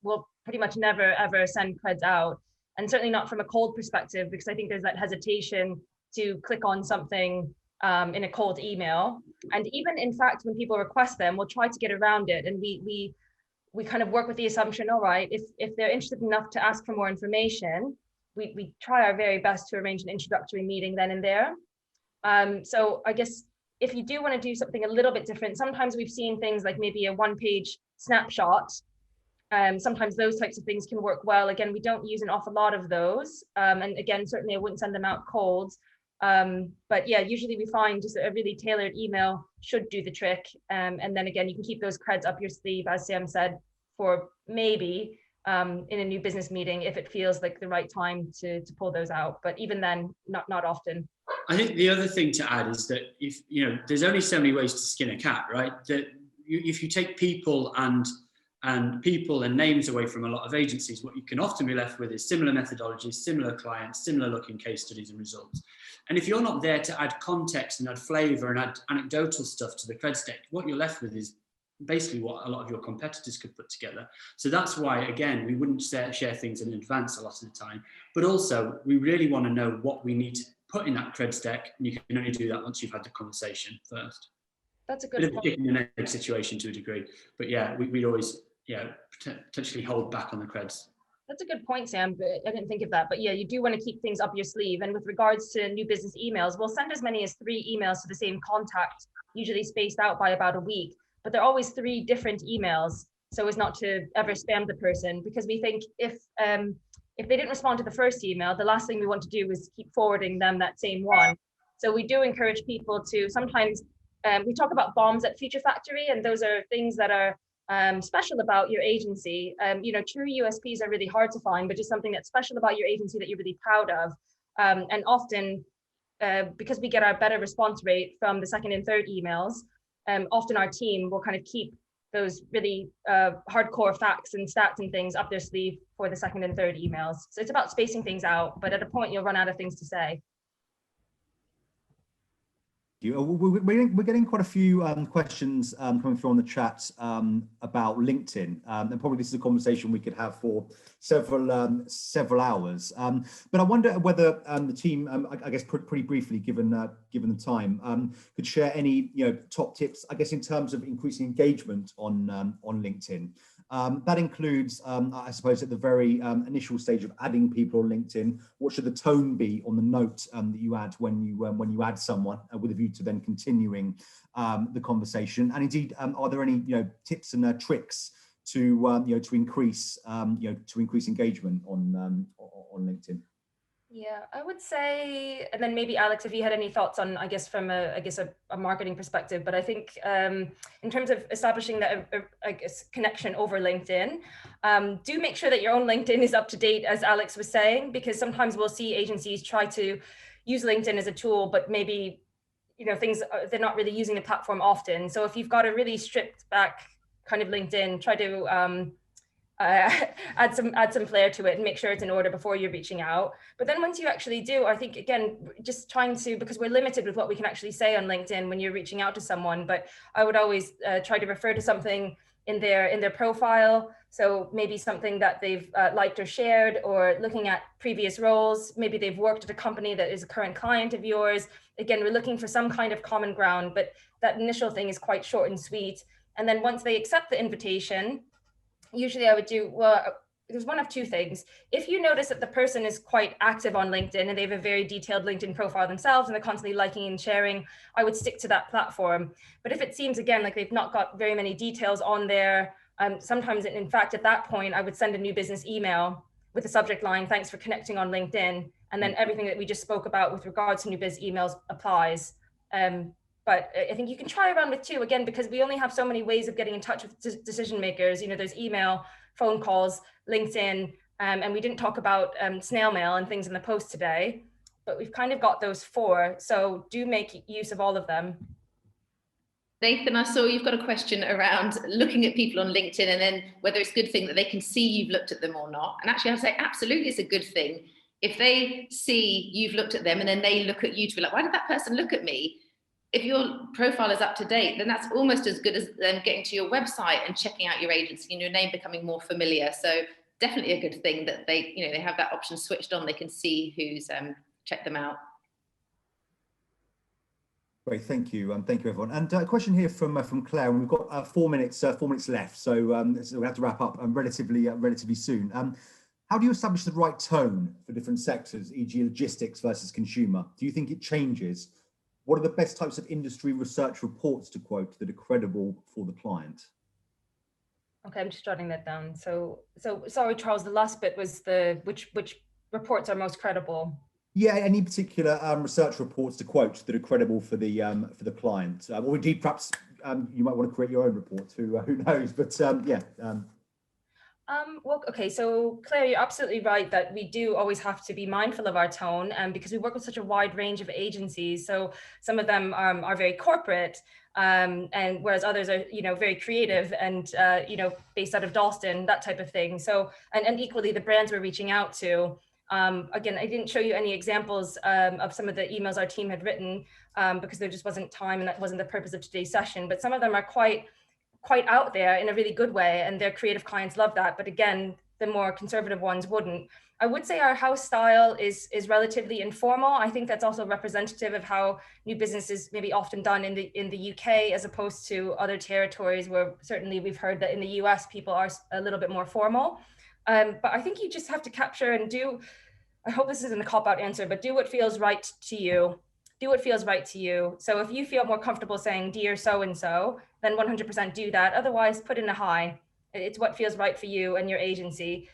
we'll pretty much never ever send creds out, and certainly not from a cold perspective, because I think there's that hesitation to click on something in a cold email. And even in fact, when people request them, we'll try to get around it, and we kind of work with the assumption, all right, if they're interested enough to ask for more information, we try our very best to arrange an introductory meeting then and there. So I guess if you do want to do something a little bit different, sometimes we've seen things like maybe a 1-page snapshot. Sometimes those types of things can work well. Again, we don't use an awful lot of those. And again, certainly I wouldn't send them out cold. But yeah, usually we find just a really tailored email should do the trick. And then again, you can keep those creds up your sleeve, as Sam said, for maybe in a new business meeting, if it feels like the right time to pull those out. But even then, not often. I think the other thing to add is that if there's only so many ways to skin a cat, right? That if you take people and names away from a lot of agencies, what you can often be left with is similar methodologies, similar clients, similar looking case studies and results. And if you're not there to add context and add flavour and add anecdotal stuff to the creds deck, what you're left with is basically what a lot of your competitors could put together. So that's why, again, we wouldn't share things in advance a lot of the time, but also we really want to know what we need to put in that creds deck, and you can only do that once you've had the conversation first. That's a good point. Bit of a chicken and egg situation to a degree, but yeah, we'd always potentially hold back on the creds. That's a good point, Sam. But I didn't think of that. But yeah, you do want to keep things up your sleeve. And with regards to new business emails, we'll send as many as 3 emails to the same contact, usually spaced out by about a week. But they're always 3 different emails, so as not to ever spam the person, because we think if they didn't respond to the first email, the last thing we want to do is keep forwarding them that same one. So we do encourage people to sometimes, we talk about bombs at Feature Factory, and those are things that are special about your agency. True USPs are really hard to find, but just something that's special about your agency that you're really proud of. And often, because we get our better response rate from the second and third emails, often our team will kind of keep those really hardcore facts and stats and things up their sleeve for the second and third emails. So it's about spacing things out, but at a point you'll run out of things to say. We're getting quite a few questions coming through on the chat about LinkedIn, and probably this is a conversation we could have for several hours. But I wonder whether the team, I guess pretty briefly, given the time, could share any top tips, I guess, in terms of increasing engagement on LinkedIn. That includes, I suppose, at the very initial stage of adding people on LinkedIn, what should the tone be on the note that you add when you add someone, with a view to then continuing the conversation? And indeed, are there any tips and tricks to to increase engagement on LinkedIn? Yeah, I would say, and then maybe Alex, if you had any thoughts on, I guess, from a marketing perspective, but I think in terms of establishing that, I guess, connection over LinkedIn, do make sure that your own LinkedIn is up to date, as Alex was saying, because sometimes we'll see agencies try to use LinkedIn as a tool, but maybe, they're not really using the platform often. So if you've got a really stripped back kind of LinkedIn, try to add some flair to it and make sure it's in order before you're reaching out. But then once you actually do, I think, again, just trying to, because we're limited with what we can actually say on LinkedIn when you're reaching out to someone, but I would always try to refer to something in their profile. So maybe something that they've liked or shared, or looking at previous roles. Maybe they've worked at a company that is a current client of yours. Again, we're looking for some kind of common ground, but that initial thing is quite short and sweet. And then once they accept the invitation, usually I would do, well, there's one of two things. If you notice that the person is quite active on LinkedIn and they have a very detailed LinkedIn profile themselves and they're constantly liking and sharing, I would stick to that platform. But if it seems, again, like they've not got very many details on there, sometimes, in fact, at that point, I would send a new business email with the subject line, "Thanks for connecting on LinkedIn." And then everything that we just spoke about with regards to new biz emails applies. But I think you can try around with two, again, because we only have so many ways of getting in touch with decision makers. There's email, phone calls, LinkedIn, and we didn't talk about snail mail and things in the post today, but we've kind of got those four. So do make use of all of them. Nathan, I saw you've got a question around looking at people on LinkedIn and then whether it's a good thing that they can see you've looked at them or not. And actually, I'd say absolutely it's a good thing. If they see you've looked at them and then they look at you to be like, why did that person look at me? If your profile is up to date, then that's almost as good as them getting to your website and checking out your agency and your name becoming more familiar. So definitely a good thing that they have that option switched on. They can see who's checked them out. Great, thank you, everyone. And a question here from Claire, and we've got 4 minutes left, so we'll have to wrap up relatively soon. How do you establish the right tone for different sectors, e.g., logistics versus consumer? Do you think it changes? What are the best types of industry research reports to quote that are credible for the client? Okay, I'm just jotting that down. So sorry, Charles, the last bit was which reports are most credible? Yeah, any particular research reports to quote that are credible for the client, or indeed perhaps you might want to create your own report. Who knows? But yeah. Well, okay, so Claire, you're absolutely right that we do always have to be mindful of our tone, because we work with such a wide range of agencies. So some of them are very corporate, and whereas others are, very creative and, based out of Dalston, that type of thing. So, and equally the brands we're reaching out to. Again, I didn't show you any examples of some of the emails our team had written because there just wasn't time and that wasn't the purpose of today's session. But some of them are quite out there in a really good way, and their creative clients love that. But again, the more conservative ones wouldn't. I would say our house style is relatively informal. I think that's also representative of how new business is maybe often done in the UK as opposed to other territories where certainly we've heard that in the US people are a little bit more formal. But I think you just have to capture and do, I hope this isn't a cop-out answer, but do what feels right to you. Do what feels right to you. So if you feel more comfortable saying dear so-and-so, then 100% do that. Otherwise, put in a hi. It's what feels right for you and your agency.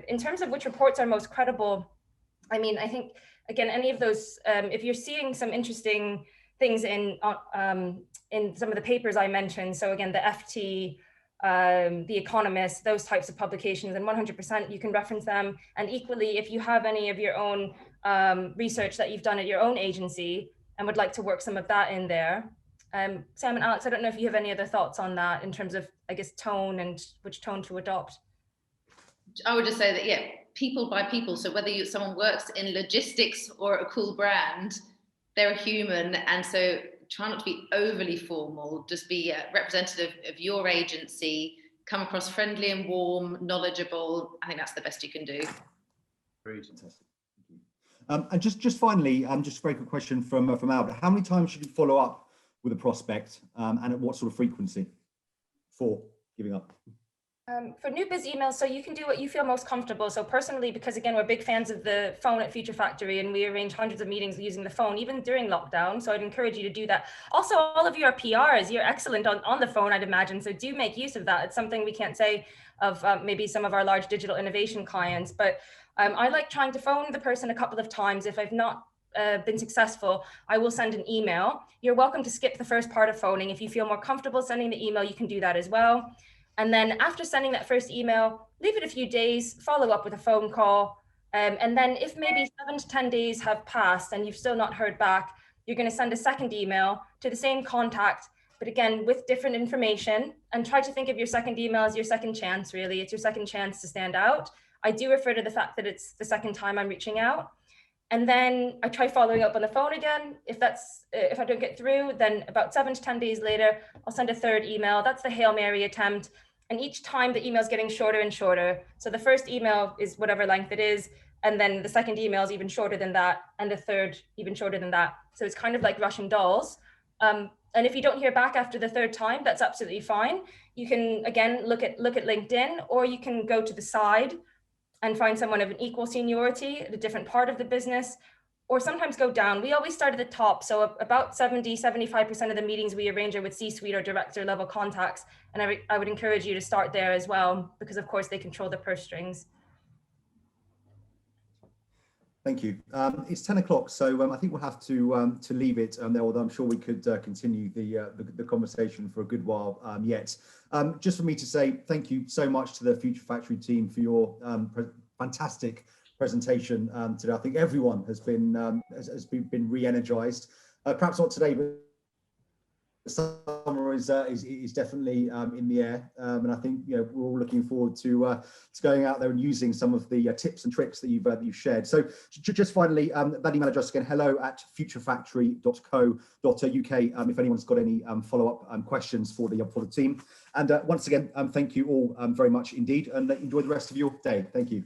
In terms of which reports are most credible, I mean, I think, again, any of those, if you're seeing some interesting things in some of the papers I mentioned, so again, the FT, The Economist, those types of publications, and 100% you can reference them. And equally, if you have any of your own research that you've done at your own agency and would like to work some of that in there. Sam and Alex, I don't know if you have any other thoughts on that in terms of, I guess, tone and which tone to adopt. I would just say that, yeah, people by people. So whether someone works in logistics or a cool brand, they're a human. And so try not to be overly formal, just be representative of your agency, come across friendly and warm, knowledgeable. I think that's the best you can do. Great. Fantastic. Thank you. And just finally, just a very quick question from Albert. How many times should you follow up with a prospect, and at what sort of frequency for giving up? For new biz emails, so you can do what you feel most comfortable. So personally, because again, we're big fans of the phone at Future Factory, and we arrange hundreds of meetings using the phone, even during lockdown. So I'd encourage you to do that. Also, all of you are PRs. You're excellent on the phone, I'd imagine. So do make use of that. It's something we can't say of maybe some of our large digital innovation clients, but I like trying to phone the person a couple of times. If I've not been successful, I will send an email. You're welcome to skip the first part of phoning. If you feel more comfortable sending the email, you can do that as well. And then after sending that first email, leave it a few days, follow up with a phone call. And then if maybe 7 to 10 days have passed and you've still not heard back, you're going to send a second email to the same contact, but again, with different information, and try to think of your second email as your second chance, really. It's your second chance to stand out. I do refer to the fact that it's the second time I'm reaching out. And then I try following up on the phone again. If I don't get through, then about 7 to 10 days later, I'll send a third email. That's the Hail Mary attempt. And each time the email is getting shorter and shorter. So the first email is whatever length it is. And then the second email is even shorter than that. And the third even shorter than that. So it's kind of like Russian dolls. And if you don't hear back after the third time, that's absolutely fine. You can, again, look at LinkedIn, or you can go to the side and find someone of an equal seniority at a different part of the business, or sometimes go down. We always start at the top. So about 75% of the meetings we arrange are with C-suite or director level contacts. And I would encourage you to start there as well, because of course they control the purse strings. Thank you. It's 10 o'clock, so I think we'll have to leave it there, although I'm sure we could continue the conversation for a good while yet. Just for me to say thank you so much to the Future Factory team for your fantastic presentation today. I think everyone has been re-energized. Perhaps not today, but summer is definitely in the air, and I think we're all looking forward to going out there and using some of the tips and tricks that you've shared. So just finally, that email address again, hello@futurefactory.co.uk, if anyone's got any follow-up questions for the team. And once again, thank you all very much indeed, and enjoy the rest of your day. Thank you.